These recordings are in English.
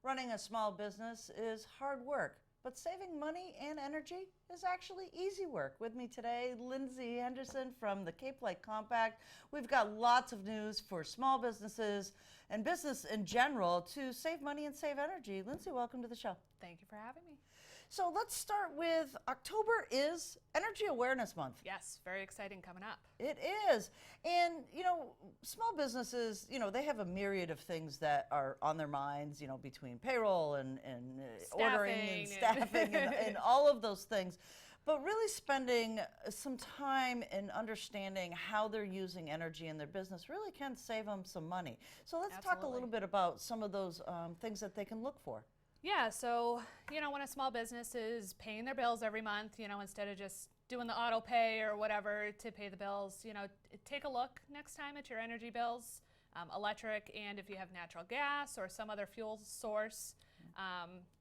Running a small business is hard work, but saving money and energy is actually easy work. With me today, Lindsay Henderson from the Cape Light Compact. We've got lots of news for small businesses and business in general to save money and save energy. Lindsay, welcome to the show. Thank you for having me. So let's start with October is Energy Awareness Month. Yes, very exciting coming up. It is. And, small businesses, they have a myriad of things that are on their minds, between payroll and ordering and staffing and all of those things. But really spending some time in understanding how they're using energy in their business really can save them some money. So let's talk a little bit about some of those things that they can look for. Yeah, so, when a small business is paying their bills every month, instead of just doing the auto pay or whatever to pay the bills, take a look next time at your energy bills, electric, and if you have natural gas or some other fuel source,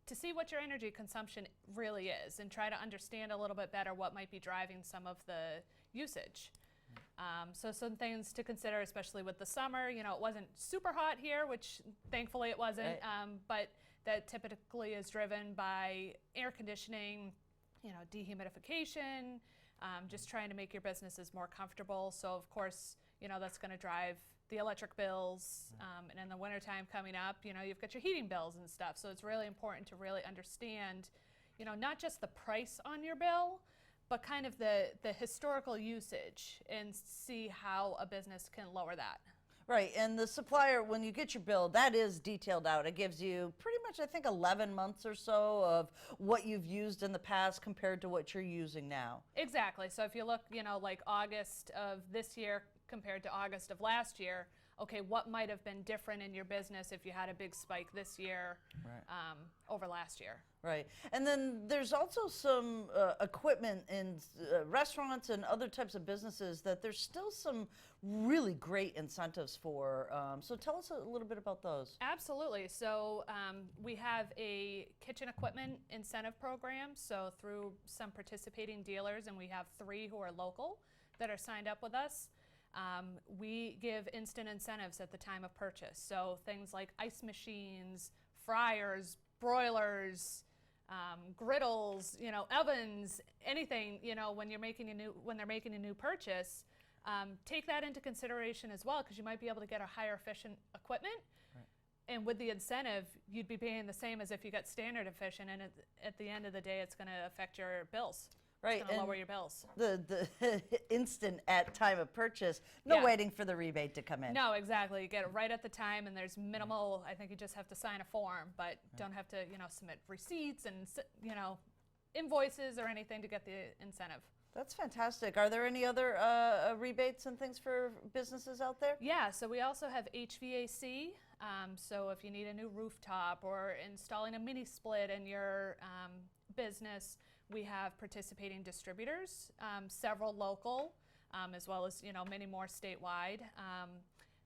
to see what your energy consumption really is and try to understand a little bit better what might be driving some of the usage. So some things to consider, especially with the summer, it wasn't super hot here, which thankfully it wasn't, but that typically is driven by air conditioning, dehumidification, just trying to make your businesses more comfortable. So of course, that's going to drive the electric bills, and in the wintertime coming up, you've got your heating bills and stuff. So it's really important to really understand, not just the price on your bill, but kind of the historical usage and see how a business can lower that. Right, and the supplier, when you get your bill, that is detailed out. It gives you pretty much, I think, 11 months or so of what you've used in the past compared to what you're using now. Exactly. So if you look, like August of this year compared to August of last year, okay, what might have been different in your business if you had a big spike this year over last year? Right. And then there's also some equipment in restaurants and other types of businesses that there's still some really great incentives for. So tell us a little bit about those. Absolutely. So we have a kitchen equipment incentive program. So through some participating dealers, and we have 3 who are local that are signed up with us. We give instant incentives at the time of purchase. So things like ice machines, fryers, broilers, griddles, ovens, anything, when they're making a new purchase, take that into consideration as well, because you might be able to get a higher efficient equipment. Right. And with the incentive, you'd be paying the same as if you got standard efficient, and at the end of the day, it's going to affect your bills. Right, it's going to lower your bills. The instant at time of purchase, no waiting for the rebate to come in. No, exactly. You get it right at the time, and there's minimal. I think you just have to sign a form, but don't have to, submit receipts and invoices or anything to get the incentive. That's fantastic. Are there any other rebates and things for businesses out there? Yeah, so we also have HVAC. So if you need a new rooftop or installing a mini split in your business, we have participating distributors, several local, as well as many more statewide,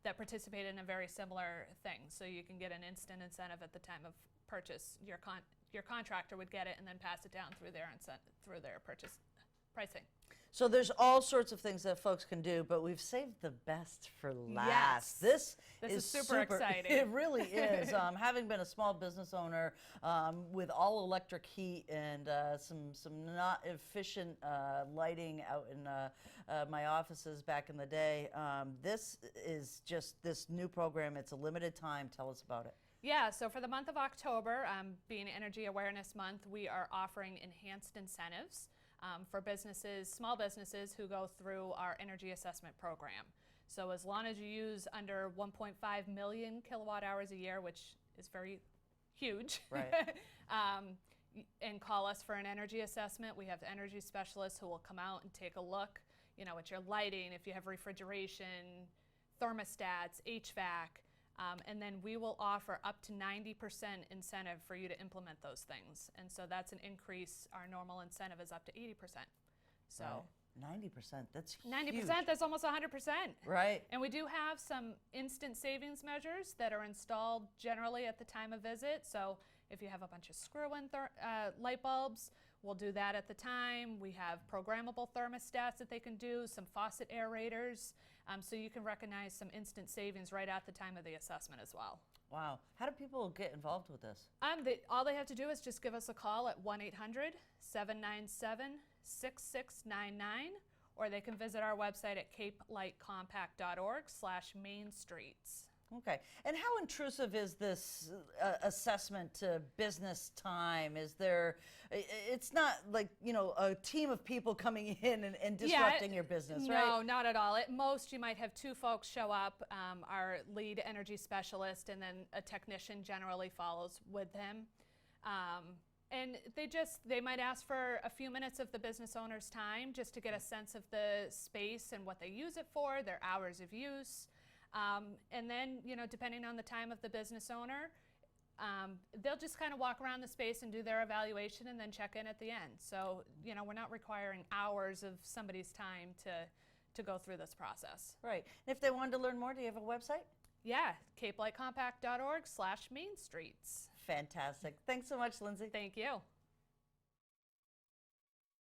that participate in a very similar thing. So you can get an instant incentive at the time of purchase. Your contractor would get it and then pass it down through their purchase pricing. So there's all sorts of things that folks can do, but we've saved the best for last. Yes. This is super exciting. It really is. Having been a small business owner with all electric heat and some not efficient lighting out in my offices back in the day, this is just this new program. It's a limited time. Tell us about it. Yeah, so for the month of October, being Energy Awareness Month, we are offering enhanced incentives for businesses, small businesses who go through our energy assessment program. So as long as you use under 1.5 million kilowatt hours a year, which is very huge, right. And call us for an energy assessment. We have energy specialists who will come out and take a look, at your lighting, if you have refrigeration, thermostats, HVAC, and then we will offer up to 90% incentive for you to implement those things. And so that's an increase. Our normal incentive is up to 80%. So 90%, that's huge. 90%, that's almost 100%. Right. And we do have some instant savings measures that are installed generally at the time of visit. So if you have a bunch of screw-in light bulbs, we'll do that at the time. We have programmable thermostats that they can do, some faucet aerators, so you can recognize some instant savings right at the time of the assessment as well. Wow. How do people get involved with this? All they have to do is just give us a call at 1-800-797-6699, or they can visit our website at capelightcompact.org/main streets. Okay. And how intrusive is this assessment to business time? Is there, it's not like, you know, a team of people coming in and disrupting your business, right? No, not at all. At most, you might have 2 folks show up, our lead energy specialist, and then a technician generally follows with him. And they might ask for a few minutes of the business owner's time just to get a sense of the space and what they use it for, their hours of use. And then, you know, depending on the time of the business owner, they'll just kind of walk around the space and do their evaluation and then check in at the end. So, you know, we're not requiring hours of somebody's time to go through this process. Right. And if they wanted to learn more, do you have a website? Yeah, capelightcompact.org/main streets. Fantastic. Thanks so much, Lindsay. Thank you.